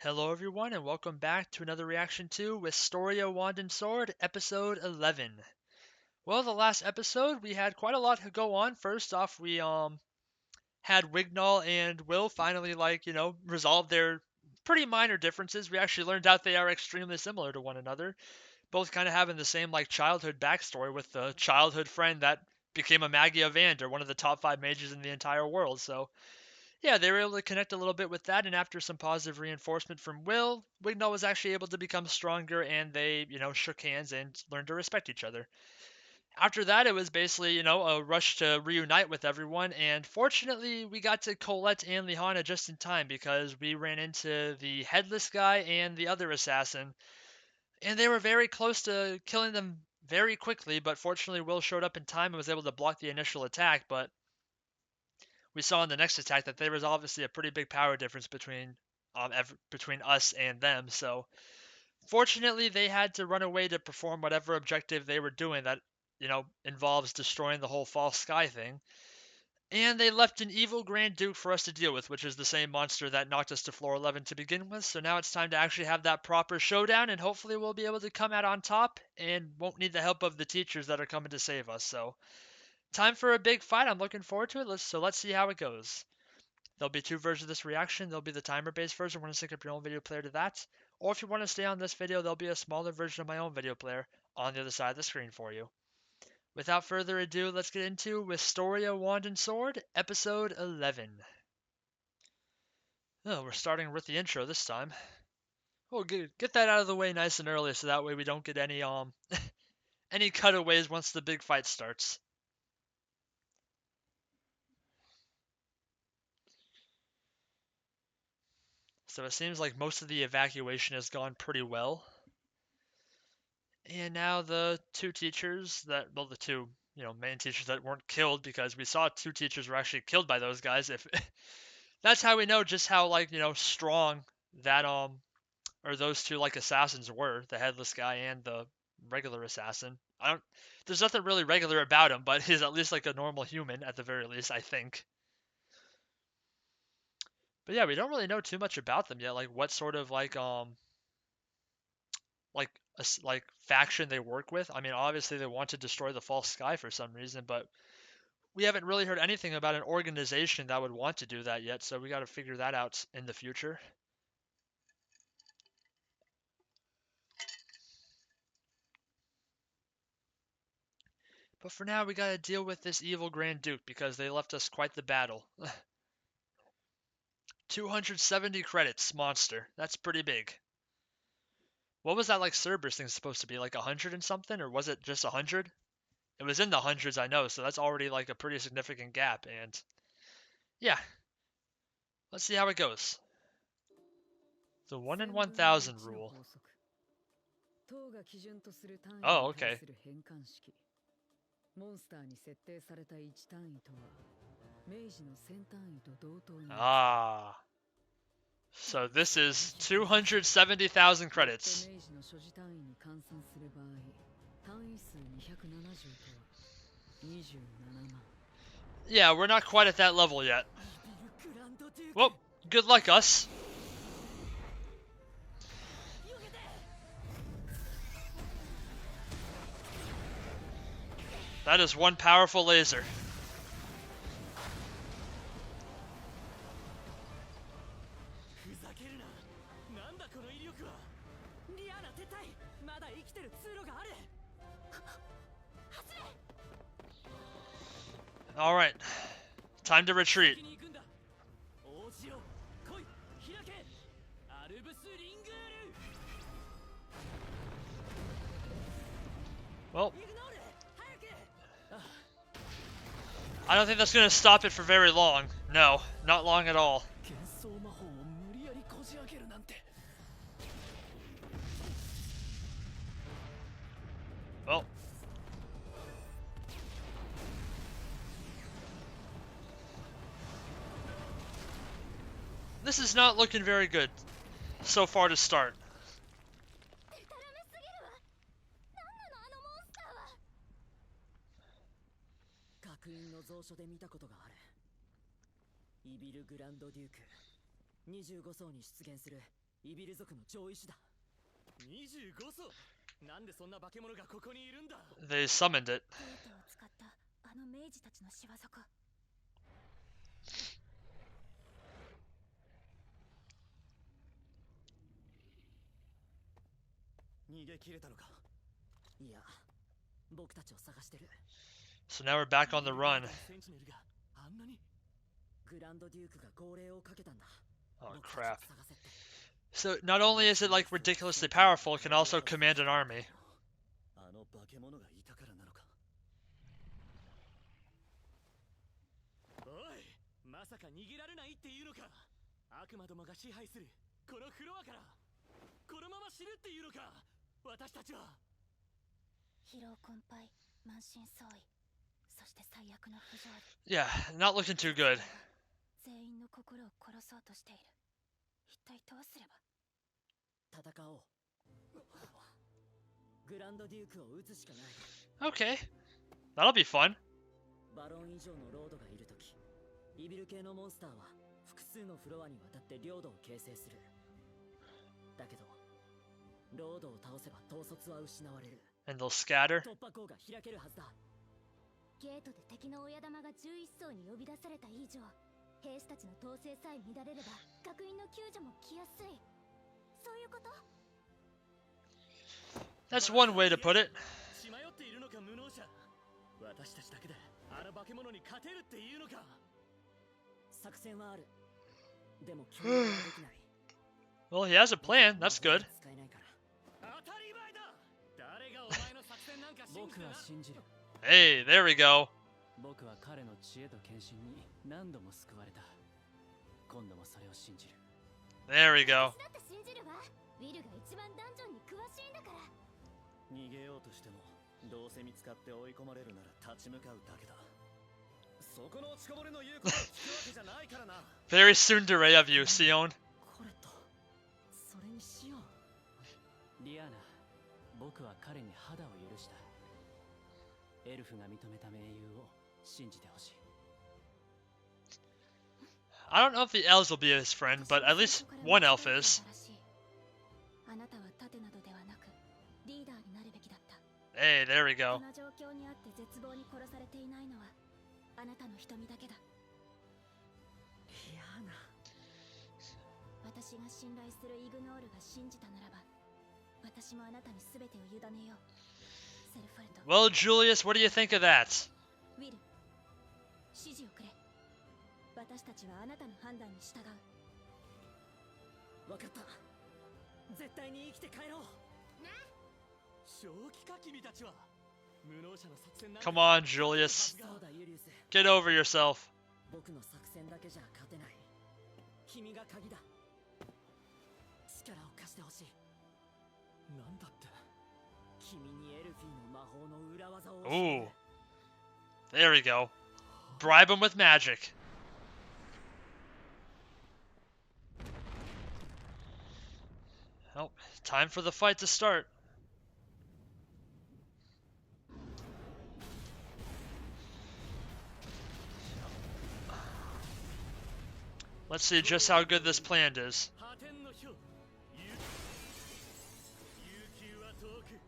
Hello, everyone, and welcome back to another reaction to Wistoria Wand and Sword, episode 11. Well, the last episode we had quite a lot to go on. First off, we had Wignall and Will finally resolve their pretty minor differences. We actually learned out they are extremely similar to one another, both kind of having the same childhood backstory with the childhood friend that became a Magia of Vander, one of the top 5 mages in the entire world. So yeah, they were able to connect a little bit with that, and after some positive reinforcement from Will, Wignall was actually able to become stronger, and they, shook hands and learned to respect each other. After that, it was basically, a rush to reunite with everyone, and fortunately, we got to Colette and Lihana just in time because we ran into the headless guy and the other assassin, and they were very close to killing them very quickly, but fortunately, Will showed up in time and was able to block the initial attack, but we saw in the next attack that there was obviously a pretty big power difference between us and them. So fortunately, they had to run away to perform whatever objective they were doing that involves destroying the whole false sky thing. And they left an evil Grand Duke for us to deal with, which is the same monster that knocked us to floor 11 to begin with. So now it's time to actually have that proper showdown, and hopefully we'll be able to come out on top and won't need the help of the teachers that are coming to save us. So time for a big fight. I'm looking forward to it. Let's see how it goes. There'll be two versions of this reaction. There'll be the timer-based version, want to sync up your own video player to that. Or if you want to stay on this video, there'll be a smaller version of my own video player on the other side of the screen for you. Without further ado, let's get into Wistoria Wand and Sword, episode 11. Oh, we're starting with the intro this time. We'll get that out of the way nice and early so that way we don't get any any cutaways once the big fight starts. So it seems like most of the evacuation has gone pretty well. And now the two teachers well, the two, main teachers that weren't killed because we saw two teachers were actually killed by those guys. If that's how we know just how strong that or those two assassins were, the headless guy and the regular assassin. I don't There's nothing really regular about him, but he's at least like a normal human at the very least, I think. But yeah, we don't really know too much about them yet, like what sort of like faction they work with. I mean, obviously they want to destroy the false sky for some reason, but we haven't really heard anything about an organization that would want to do that yet, so we got to figure that out in the future. But for now, we got to deal with this evil Grand Duke because they left us quite the battle. 270 credits, monster. That's pretty big. What was that Cerberus thing supposed to be, like 100 and something, or was it just 100? It was in the hundreds, I know, so that's already like a pretty significant gap, and yeah, let's see how it goes. The 1 in 1000 rule. Oh, okay. Ah. So this is 270,000 credits. Yeah, we're not quite at that level yet. Well, good luck, us. That is one powerful laser. Alright, time to retreat. Well, I don't think that's going to stop it for very long. No, not long at all. Well, this is not looking very good so far to start. イビル族の上位種だ。25層。なんでそんな化け物がここにいるんだ。 They summoned it. ゲートを使ったあの明治たちの仕業か。逃げ切れたのか。いや、僕たちを探してる。 So now we're back on the run. センチネルがあんなに。グランドデュークが号令をかけたんだ。 Oh 僕たちを crap. 探せって。 So not only is it like ridiculously powerful, it can also command an army. あの化け物がいたからなのか。おい、まさか逃げられないっていうのか。悪魔どもが支配するこのフロアからこのまま死ぬっていうのか。私たちは。疲労困憊、満身創痍、そして最悪の不条理。 Yeah, not looking too good. 全員の心を殺そうとしている。一体どうすれば。戦おう。グランドデュークを撃つしかない。 Okay, that'll be fun. バロン以上のロードがいるとき、イビル系のモンスターは複数のフロアにわたって領土を形成する。だけどロードを倒せば統率は失われる。 And they'll scatter. 突破口が開けるはずだ。ゲートで敵の親玉が11層に呼び出された以上、兵士たちの統制さえ乱れれば学院の救助も来やすい。そういうこと？ That's one way to put it. 血迷っているのか無能者。私たちだけであの化け物に勝てるっていうのか。作戦はある。でも協力はできない。 Well, he has a plan. That's good. 使えないから。当たり前だ。誰がお前の作戦なんか信じてな。僕は信じる。 Hey, there we go. 僕は彼の知恵と献身に何度も救われた。今度もそれを信じる。 There we go. だって信じるわ。ウィルが一番ダンジョンに詳しいんだから。逃げようとしてもどうせ見つかって追い込まれるなら立ち向かうだけだ。そこの落ちこぼれの言うことを聞くわけじゃないからな。 Very tsundere of you, Sion. これとそれにしよう。リアーナ、僕は彼に肌を許した。エルフが認めた盟友を信じてほしい。 I don't know if the elves will be his friend, but at least one elf is. あなたは盾などではなくリーダーになるべきだった。 Hey, there we こ go. の状況にあって絶望に殺されていないのはあなたの瞳だけだ。リアーナ、私が信頼するイグノールが信じたならば、私もあなたに全てを委ねよう。セルファルト。 Well, Julius, what do you think of that? ウィル、指示をくれ。私たちはあなたの判断に従う。わかった。絶対に生きて帰ろう。正気か君たちは。無能者の作戦なんか。 Come on, Julius. そうだユリウス。 Get over yourself. 僕の作戦だけじゃ勝てない。君が鍵だ。力を貸してほしい。なんだって。君にエルフィーの魔法の裏技を教え Ooh. る。 There we go. Bribe him with magic. Oh, time for the fight to start. Let's see just how good this plan is. 破天の兵。悠久は遠く、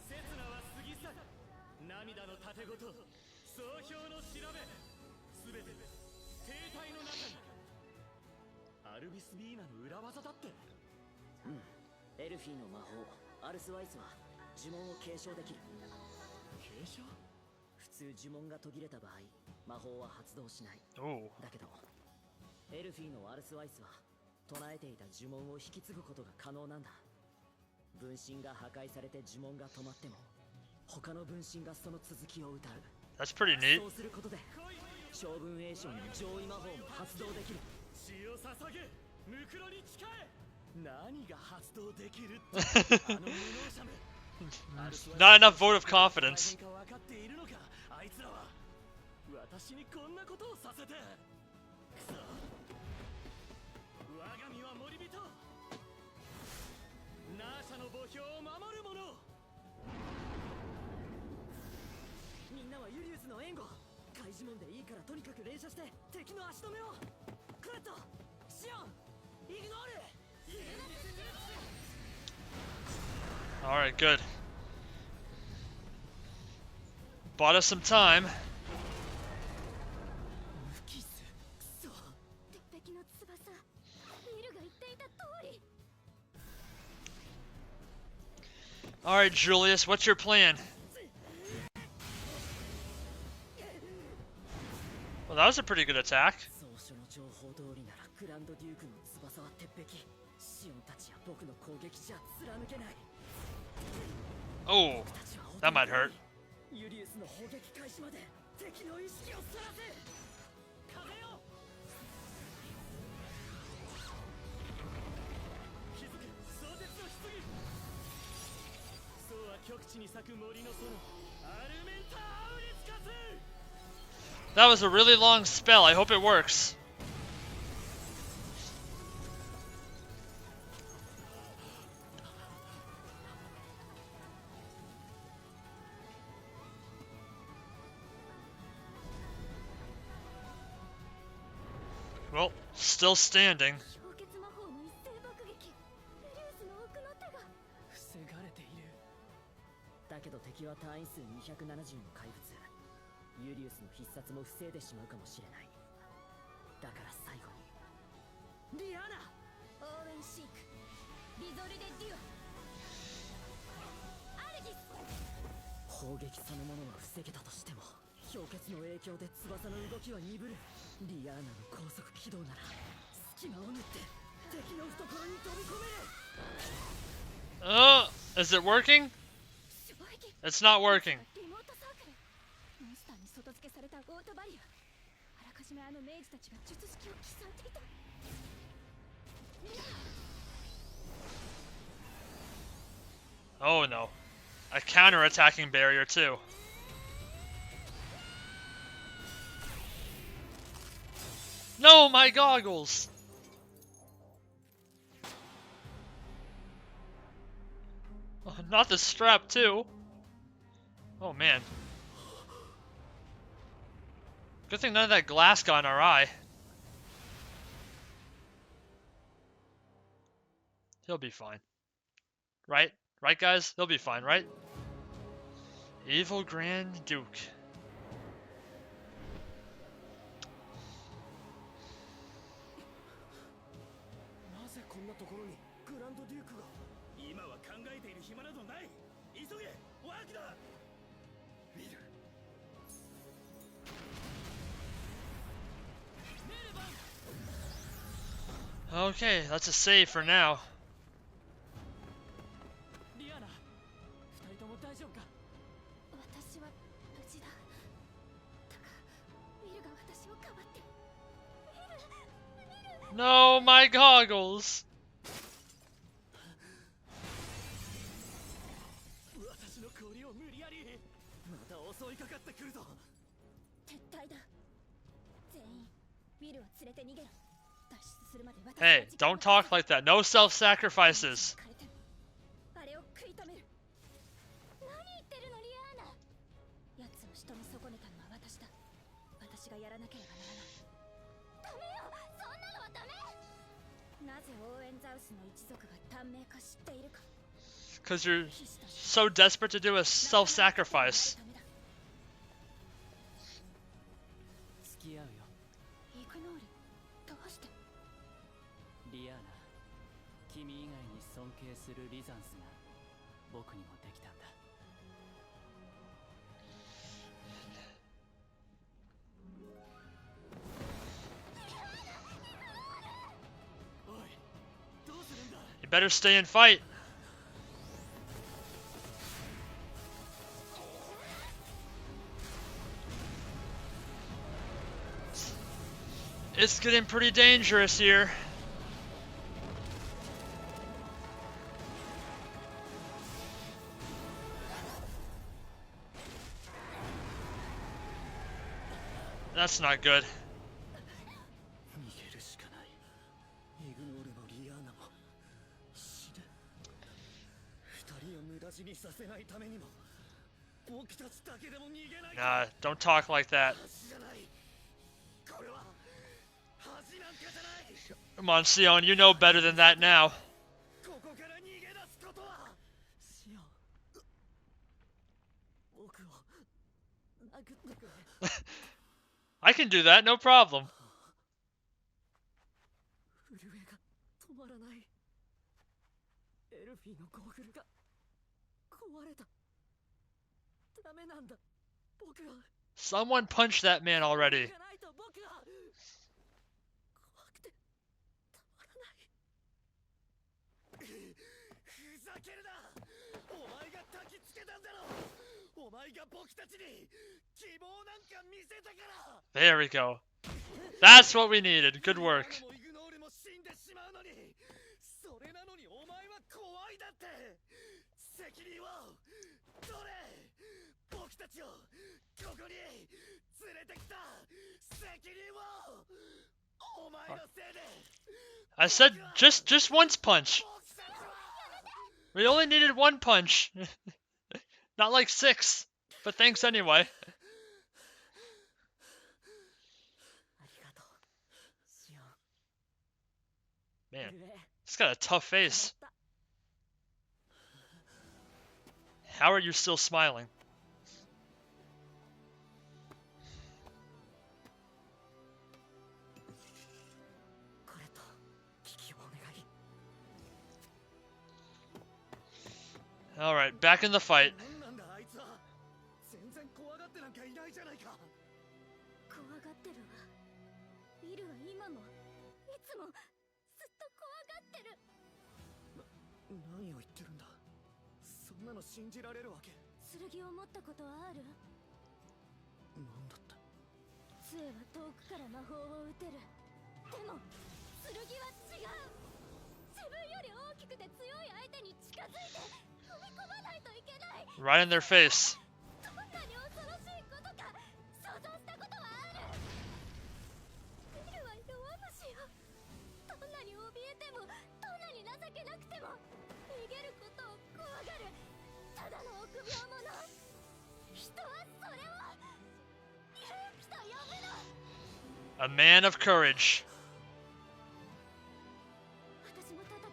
刹那は過ぎ去る。涙の盾ごと、総評の調べ。すべて停滞の中に。アルビスビーナの裏技だって。うん。エルフィーの魔法、アルスワイスは呪文を継承できる。継承？普通呪文が途切れた場合、魔法は発動しない。 Ooh. だけどエルフィーのアルスワイスは唱えていた呪文を引き継ぐことが可能なんだ。分身が破壊されて呪文が止まっても他の分身がその続きを歌う。 That's pretty neat. そうすることで将軍栄翔の上位魔法も発動できる。血を捧げ、ムクロに誓え。何が発動できるってあの無能者め。 Not enough vote of confidence. 分かっているのかあいつらは。私にこんなことをさせて。くそ。我が身は森人。ナーシャの墓標を守る者。みんなはユリウスの援護。開示門でいいからとにかく連射して敵の足止めを。クレット、シオン、イグノール。Alright, good. Bought us some time. 無機質くそ。鉄壁の翼、ウィルが言っていた通り。 Alright, Julius, what's your plan? Well, that was a pretty good attack. 総書の情報通りならグランドデュークの翼は鉄壁。シオンたちや僕の攻撃じゃ貫けない。 Oh, that might hurt. ユリウスの砲撃開始まで敵の意識をそらせ。壁よ。気づく相鉄の棺。そうは極地に咲く森の園。アルメンターアウリスカス。 That was a really long spell. I hope it works. Well, still standing. 氷結魔法の一斉爆撃。ウリウスの奥の手が。防がれている。だけど敵は隊員数270の怪物。ユリウスの必殺も防いでしまうかもしれない。だから最後にリアナ。オーウェンシーク、リゾルデ・デュア、アルギス。砲撃そのものは防げたとしても氷結の影響で翼の動きは鈍る。リアーナの高速軌道なら隙間を縫って敵の懐に飛び込める。 Is it working? 衝撃。 It's not working. リモートサークル。モンスターに外付けされたオートバリア。あらかじめあのメイジたちが術式を刻んでいた。 Oh no. A counter-attacking barrier too. No, my goggles! Oh, not the strap too. Oh man. Good thing none of that glass got in our eye. He'll be fine. Right? Right, guys? He'll be fine, right? Evil Grand Duke. なぜこんなところにグランドデュークが。今は考えている暇などない。急げ、ワーキだ。ウィル。メルバン。 Okay, that's a save for now. リアナ、二人とも大丈夫か。私は無事だ。だが、ウィルが私をかばって。 No, my goggles! 私の氷を無理やり。また襲いかかってくるぞ。撤退だ。全員、ウィルを連れて逃げろ。脱出するまで私 Hey, don't talk like that. No self-sacrifices. あれを食い止める。何言ってるのリアーナ。奴を仕留め損ねたのは私だ。私がやらなければならない。ダメよ、そんなのはダメ。なぜオーエンザウスの一族が短命か知っているか。 Because you're so desperate to do a self-sacrifice. 付き合うよ。イグノール、どうして。リアーナ、君以外に尊敬するリザンスが僕にもできたんだ。おい、どうするんだ。 You better stay and fight. It's getting pretty dangerous here. That's not good. 逃げるしかない。イグノールもリアーナも死ぬ。二人を無駄死にさせないためにも僕たちだけでも逃げない。 Nah, don't talk like that. 恥じゃない。これは恥なんかじゃない。 Come on, Sion, you know better than that now. ここから逃げ出すことは。シオン、I can do that, no problem. 震えが止まらない。エルフィーのゴーグルが壊れた。ダメなんだ。僕は Someone punched that man already. がないと僕は怖くてたまらない。ふざけるな。お前が焚きつけたんだろ。お前が僕たちに希望なんか見せたから。 There we go. That's what we needed. Good work. もイグノールも死んでしまうのに、それなのにお前は怖いだって。責任を取れ。僕たちをここに連れてきた責任を。お前のせいで I said just once punch. 僕たちは We only needed one punch. Not like 6. But thanks anyway. ありがとう、シオン。 Man, 震え he's got a tough 止ま face. った。 How are you still smiling? これと危機をお願い。 Alright, back in the fight. なんなんだあいつは。全然怖がってなんかいないじゃないか。怖がってるわ。ウィルは今もいつもずっと怖がってる。何を言ってるんだ。そんなの信じられるわけ。剣を持ったことはある？なんだって。杖は遠くから魔法を打てる。でも剣は違う。自分より大きくて強い相手に近づいて踏み込まないといけない。 Right in their face. どんなに恐ろしいことか想像したことはある。ウィルは弱虫よ。どんなに怯えても、どんなに情けなくても逃げることを怖がる。ただの臆病者。人はそれを勇気と呼ぶの。 A man of courage. 私も戦う。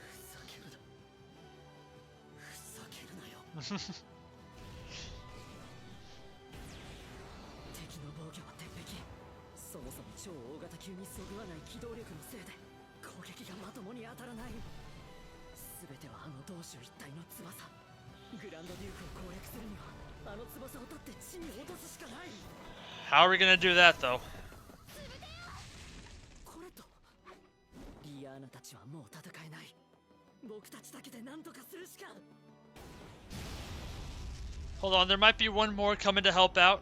ふざけるな。ふざけるなよ。敵の防御は鉄壁。そもそも超大型級にそぐわない機動力のせいで攻撃がまともに当たらない。全てはあの同種一体の翼。グランドデュークを攻略するにはあの翼を立って地に落とすしかない。 How are we gonna do that though? これとリアーナたちはもう戦えない。僕たちだけで何とかするしか。 Hold on, there might be one more coming to help out.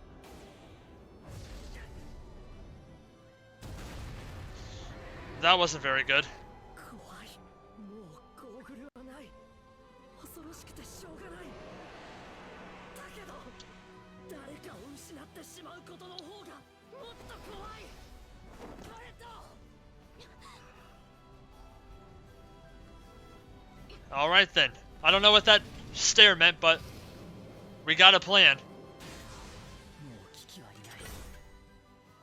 That wasn't very good. 怖い。もうゴーグルはない。恐ろしくてしょうがない。だけど誰かを失ってしまうことの方がもっと怖い。これと Alright then. I don't know what that stare meant, but we got a plan. もう危機はいない。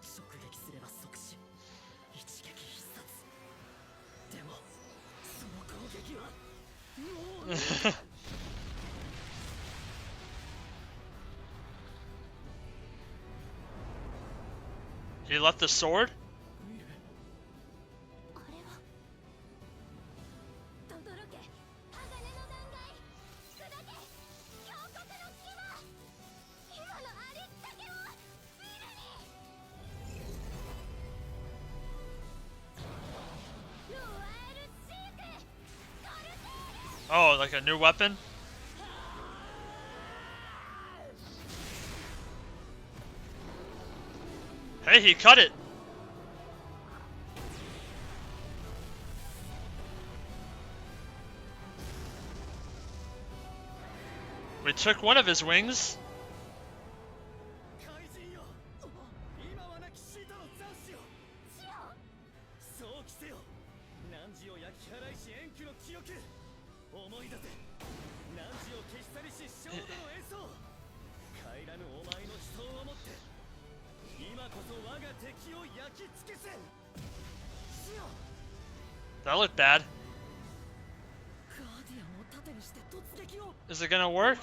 直撃すれば即死。一撃必殺。でもその攻撃はもう He left the sword? あれは轟け鋼の断崖。砕け峡谷の牙。今のありったけを見るに。ロワエルシークコルテール。 Oh, like a new weapon? Hey, he cut it! We took one of his wings. 怪人よ。今はなきシータの残死よ。シオン。そうきせよ。汝を焼き払いし遠距の記憶。思い出せ。汝を消し去りし焦土の演奏。帰らぬお前の思想をもって今こそ我が敵を焼き尽くせ。シオン。 That looked bad. ガーディアンを Is it gonna work?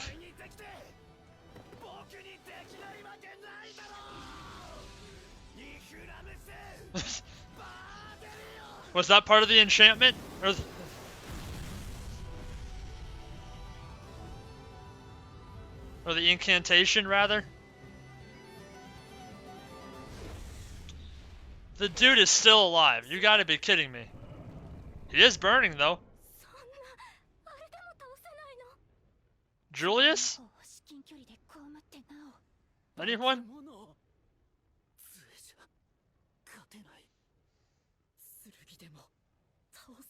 Was that part of the enchantment? Or the incantation, rather? The dude is still alive. You gotta be kidding me. He is burning, though. Julius? Anyone?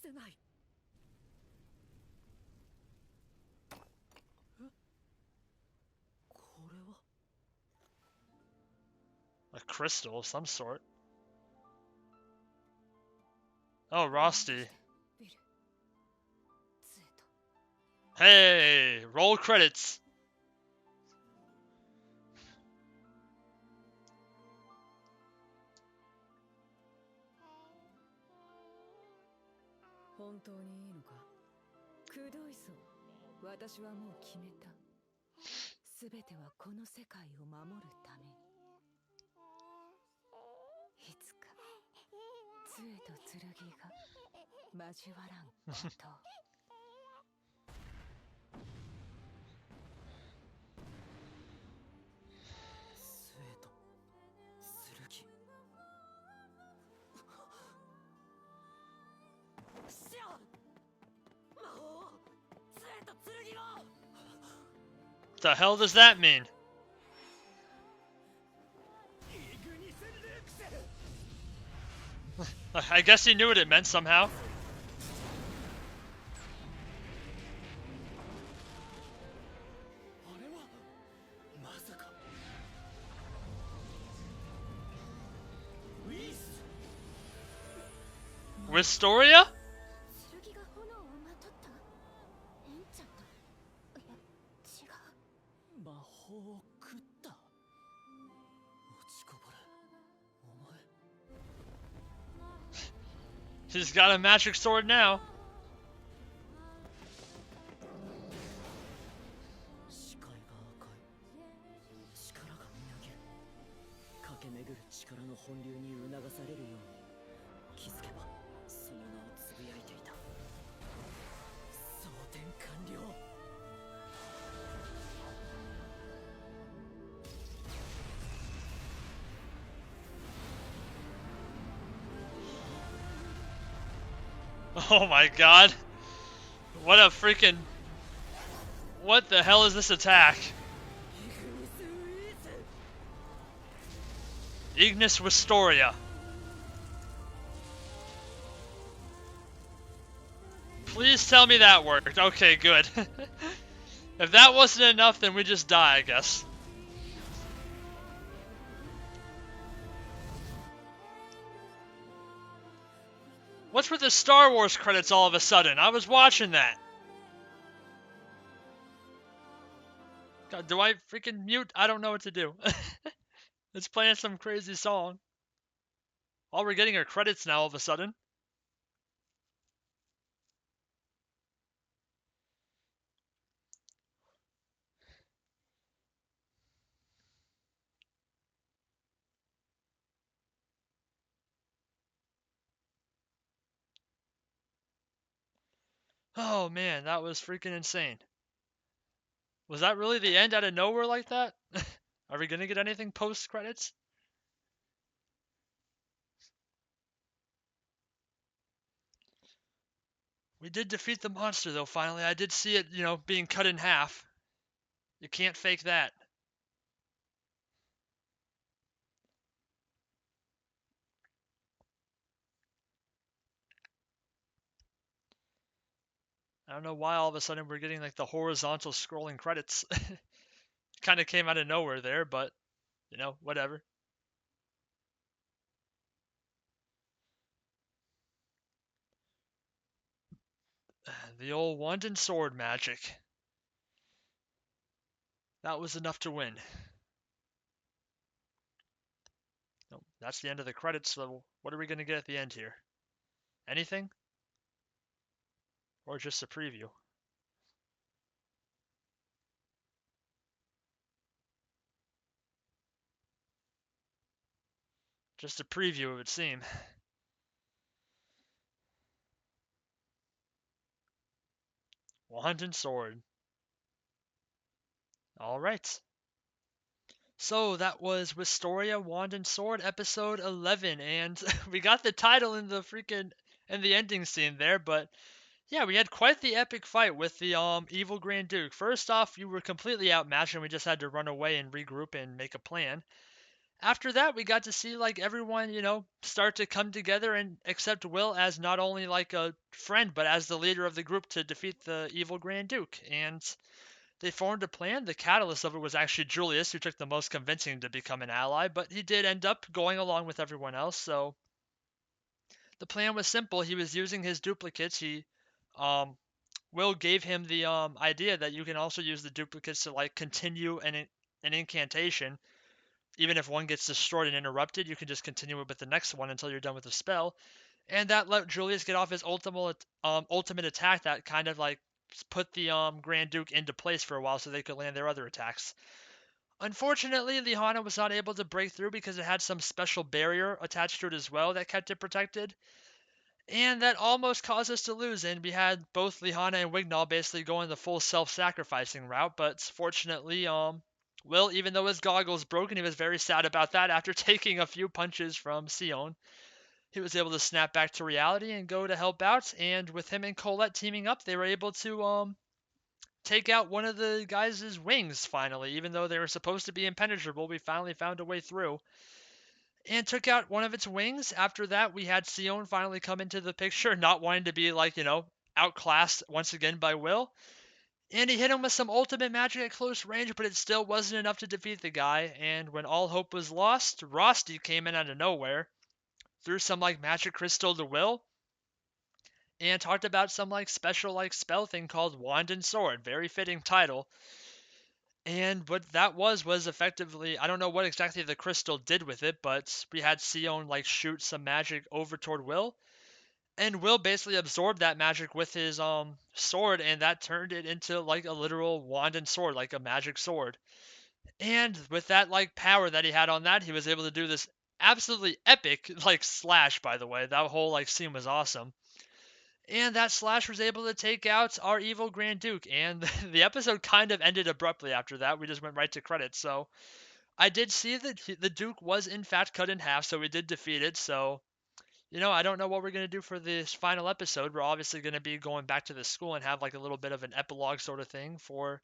せない。え、これは A crystal of some sort. Oh, Rosti. Hey, roll credits. What the hell does that mean? I guess he knew what it meant somehow. Wistoria? He's got a magic sword now. Oh my god. What a freaking... What the hell is this attack? Ignis Wistoria. Please tell me that worked. Okay, good. If that wasn't enough, then we just die, I guess. What's with the Star Wars credits all of a sudden? I was watching that. God, do I freaking mute? I don't know what to do. It's playing some crazy song. All we're getting are credits now all of a sudden. Oh man, that was freaking insane. Was that really the end out of nowhere like that? Are we gonna get anything post credits? We did defeat the monster though, finally. I did see it, being cut in half. You can't fake that. I don't know why all of a sudden we're getting like the horizontal scrolling credits. Kind of came out of nowhere there, but whatever. The old wand and sword magic. That was enough to win. Nope, that's the end of the credits, so what are we going to get at the end here? Anything? Or just a preview? Just a preview, it would seem. Wand and sword. All right. So that was Wistoria, Wand and Sword, episode 11, and we got the title in the freaking in the ending scene there. But yeah, we had quite the epic fight with the evil Grand Duke. First off, you were completely outmatched, and we just had to run away and regroup and make a plan. After that, we got to see like everyone, start to come together and accept Will as not only like a friend, but as the leader of the group to defeat the evil Grand Duke. And they formed a plan. The catalyst of it was actually Julius, who took the most convincing to become an ally, but he did end up going along with everyone else. So the plan was simple. He was using his duplicates. Um, Will gave him the idea that you can also use the duplicates to like continue an incantation. Even if one gets destroyed and interrupted, you can just continue it with the next one until you're done with the spell. And that let Julius get off his ultimate attack that kind of like put the Grand Duke into place for a while so they could land their other attacks. Unfortunately, Lihana was not able to break through because it had some special barrier attached to it as well that kept it protected. And that almost caused us to lose, and we had both Lihana and Wignall basically going the full self-sacrificing route, but fortunately, Will, even though his goggles broken, he was very sad about that after taking a few punches from Sion. He was able to snap back to reality and go to help out, and with him and Colette teaming up, they were able to take out one of the guys' wings finally. Even though they were supposed to be impenetrable, we finally found a way through and took out one of its wings. After that, we had Sion finally come into the picture, not wanting to be like, outclassed once again by Will. And he hit him with some ultimate magic at close range, but it still wasn't enough to defeat the guy. And when all hope was lost, Rosti came in out of nowhere, threw some like magic crystal to Will, and talked about some like special like spell thing called Wand and Sword. Very fitting title. And what that was effectively, I don't know what exactly the crystal did with it, but we had Sion like shoot some magic over toward Will, and Will basically absorbed that magic with his sword, and that turned it into like a literal wand and sword, like a magic sword. And with that like power that he had on that, he was able to do this absolutely epic like slash. By the way, that whole like scene was awesome. And that slash was able to take out our evil Grand Duke. And the episode kind of ended abruptly after that. We just went right to credits. So I did see that the Duke was in fact cut in half, so we did defeat it. So, I don't know what we're going to do for this final episode. We're obviously going to be going back to the school and have like a little bit of an epilogue sort of thing for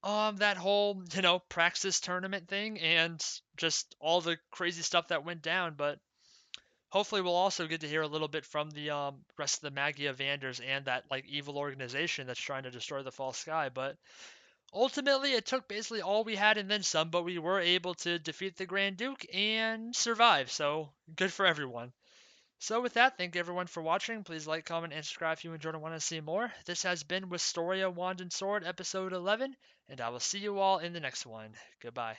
that whole, Praxis tournament thing and just all the crazy stuff that went down. But hopefully we'll also get to hear a little bit from the rest of the Magia Vanders and that like evil organization that's trying to destroy the false sky. But ultimately it took basically all we had and then some, but we were able to defeat the Grand Duke and survive, so good for everyone. So with that, thank you everyone for watching. Please like, comment, and subscribe if you enjoyed and want to see more. This has been Wistoria, Wand and Sword, episode 11, and I will see you all in the next one. Goodbye.